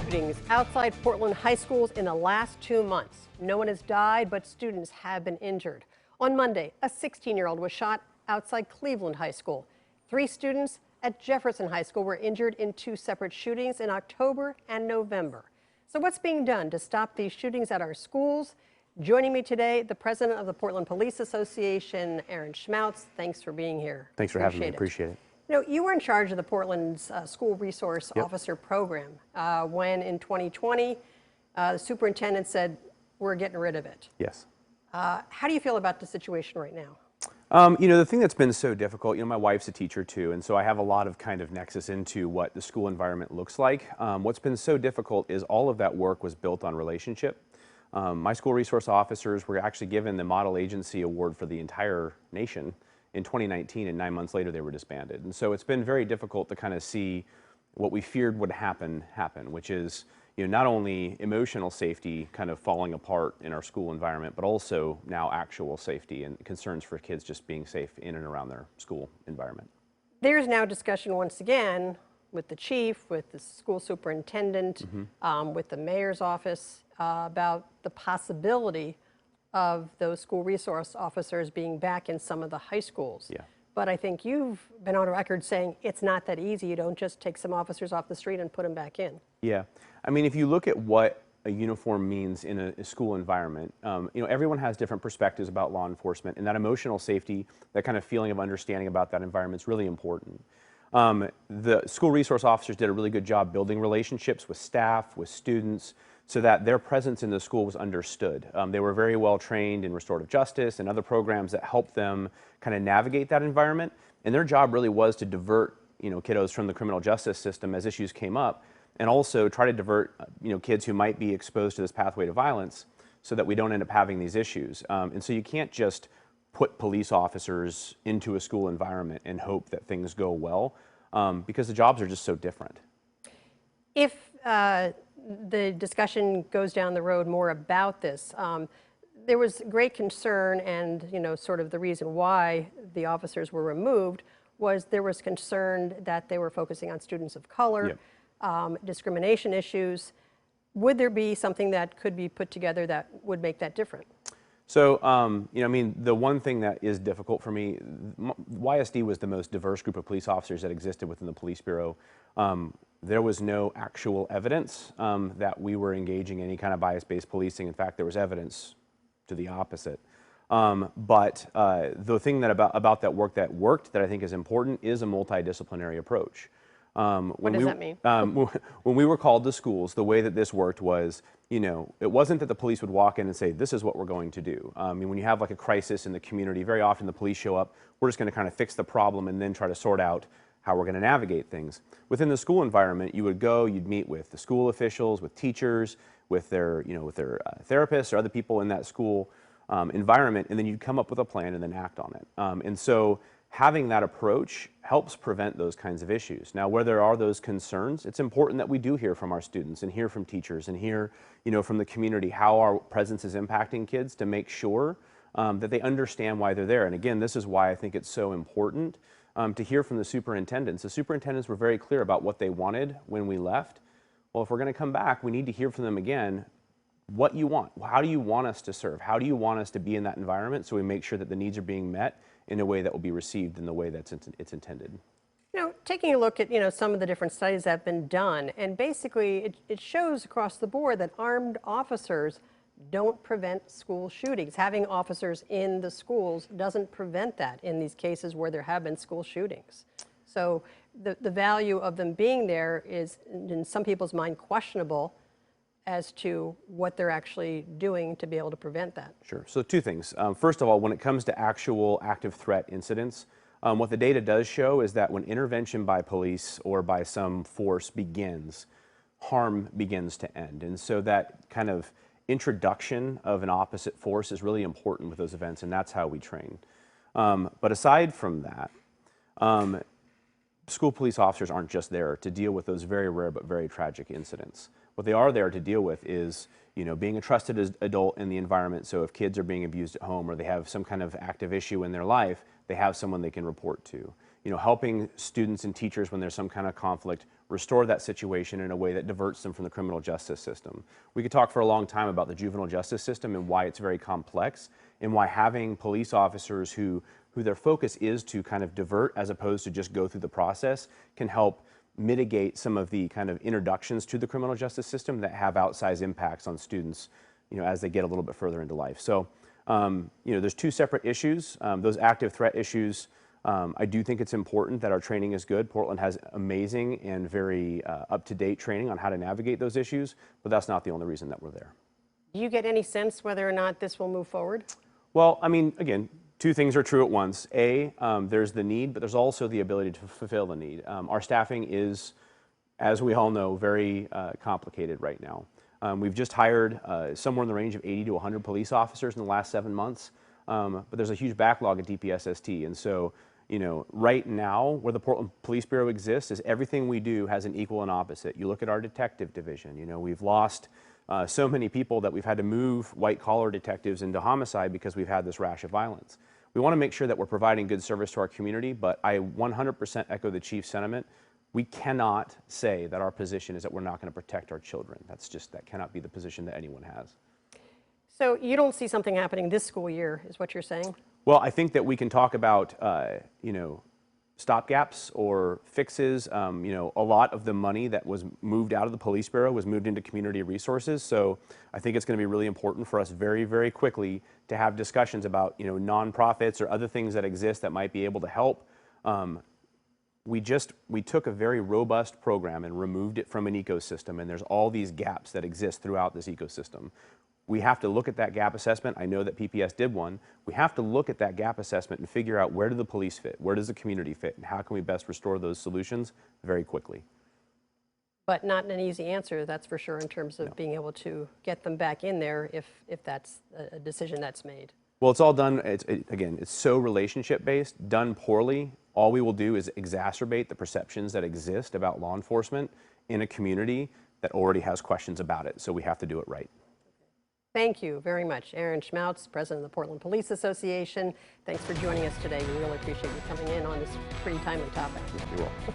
shootings outside Portland high schools in the last 2 months. No one has died, but students have been injured. On Monday, a 16-year-old was shot outside Cleveland High School. 3 students at Jefferson High School were injured in 2 separate shootings in October and November. So what's being done to stop these shootings at our schools? Joining me today, the president of the Portland Police Association, Aaron Schmautz. Thanks for being here. Thanks for having me. Appreciate it. You know, you were in charge of the Portland's School Resource Officer program when in 2020, the superintendent said, we're getting rid of it. Yes. How do you feel about the situation right now? You know, the thing that's been so difficult, you know, my wife's a teacher too, and so I have a lot of kind of nexus into what the school environment looks like. What's been so difficult is all of that work was built on relationship. My school resource officers were actually given the Model Agency Award for the entire nation in 2019, and 9 months later they were disbanded. And so it's been very difficult to kind of see what we feared would happen, which is, you know, not only emotional safety kind of falling apart in our school environment, but also now actual safety and concerns for kids just being safe in and around their school environment. There's now discussion once again with the chief, with the school superintendent, with the mayor's office about the possibility of those school resource officers being back in some of the high schools. Yeah. But I think you've been on record saying it's not that easy. You don't just take some officers off the street and put them back in. Yeah. I mean, if you look at what a uniform means in a school environment, you know, everyone has different perspectives about law enforcement, and that emotional safety, that kind of feeling of understanding about that environment is really important. The school resource officers did a really good job building relationships with staff, with students, so that their presence in the school was understood. They were very well trained in restorative justice and other programs that helped them kind of navigate that environment. And their job really was to divert, you know, kiddos from the criminal justice system as issues came up, and also try to divert, you know, kids who might be exposed to this pathway to violence so that we don't end up having these issues. And so you can't just put police officers into a school environment and hope that things go well, because the jobs are just so different. If the discussion goes down the road more about this, there was great concern, and you know, sort of the reason why the officers were removed was there was concern that they were focusing on students of color, discrimination issues. Would there be something that could be put together that would make that different? So, you know, I mean, the one thing that is difficult for me, YSD was the most diverse group of police officers that existed within the police bureau. There was no actual evidence that we were engaging in any kind of bias-based policing. In fact, there was evidence to the opposite. But the thing that about that work that worked that I think is important is a multidisciplinary approach. What does that mean? When we were called to schools, the way that this worked was, you know, it wasn't that the police would walk in and say, this is what we're going to do. I mean, when you have like a crisis in the community, very often the police show up, we're just going to kind of fix the problem and then try to sort out how we're going to navigate things. Within the school environment, you would go, you'd meet with the school officials, with teachers, with their, you know, with their therapists or other people in that school environment, and then you'd come up with a plan and then act on it. And so having that approach helps prevent those kinds of issues. Now, where there are those concerns, it's important that we do hear from our students and hear from teachers and hear, you know, from the community how our presence is impacting kids to make sure that they understand why they're there. And again, this is why I think it's so important to hear from the superintendents. The superintendents were very clear about what they wanted when we left. Well, if we're going to come back, we need to hear from them again. What you want? How do you want us to serve? How do you want us to be in that environment so we make sure that the needs are being met in a way that will be received in the way that's it's intended? You know, taking a look at, you know, some of the different studies that have been done, and basically it shows across the board that armed officers don't prevent school shootings. Having officers in the schools doesn't prevent that in these cases where there have been school shootings. So the value of them being there is, in some people's mind, questionable as to what they're actually doing to be able to prevent that. Sure. So 2 things. First of all, when it comes to actual active threat incidents, what the data does show is that when intervention by police or by some force begins, harm begins to end. And so that kind of introduction of an opposite force is really important with those events, and that's how we train. But aside from that, school police officers aren't just there to deal with those very rare but very tragic incidents. What they are there to deal with is, you know, being a trusted adult in the environment. So if kids are being abused at home or they have some kind of active issue in their life, they have someone they can report to. You know, helping students and teachers when there's some kind of conflict, restore that situation in a way that diverts them from the criminal justice system. We could talk for a long time about the juvenile justice system and why it's very complex, and why having police officers who their focus is to kind of divert as opposed to just go through the process can help mitigate some of the kind of introductions to the criminal justice system that have outsized impacts on students, as they get a little bit further into life. So, there's two separate issues. Those active threat issues, I do think it's important that our training is good. Portland has amazing and very up-to-date training on how to navigate those issues, but that's not the only reason that we're there. Do you get any sense whether or not this will move forward? Well, I mean, again, two things are true at once. A, there's the need, but there's also the ability to fulfill the need. Our staffing is, as we all know, very complicated right now. We've just hired somewhere in the range of 80 to 100 police officers in the last 7 months, but there's a huge backlog at DPSST. And so, right now, where the Portland Police Bureau exists is everything we do has an equal and opposite. You look at our detective division, we've lost so many people that we've had to move white-collar detectives into homicide because we've had this rash of violence. We want to make sure that we're providing good service to our community, but I 100% echo the chief's sentiment. We cannot say that our position is that we're not going to protect our children. That cannot be the position that anyone has. So you don't see something happening this school year, is what you're saying? Well, I think that we can talk about, stopgaps or fixes. A lot of the money that was moved out of the police bureau was moved into community resources. So I think it's going to be really important for us very, very quickly to have discussions about, nonprofits or other things that exist that might be able to help. We took a very robust program and removed it from an ecosystem, and there's all these gaps that exist throughout this ecosystem. We have to look at that gap assessment. I know that PPS did one. We have to look at that gap assessment and figure out, where do the police fit, where does the community fit, and how can we best restore those solutions very quickly. But not an easy answer, that's for sure, in terms of being able to get them back in there if that's a decision that's made. Well, it's all done, again, it's so relationship based. Done poorly, all we will do is exacerbate the perceptions that exist about law enforcement in a community that already has questions about it. So we have to do it right. Thank you very much. Aaron Schmautz, President of the Portland Police Association. Thanks for joining us today. We really appreciate you coming in on this pretty timely topic. You're welcome.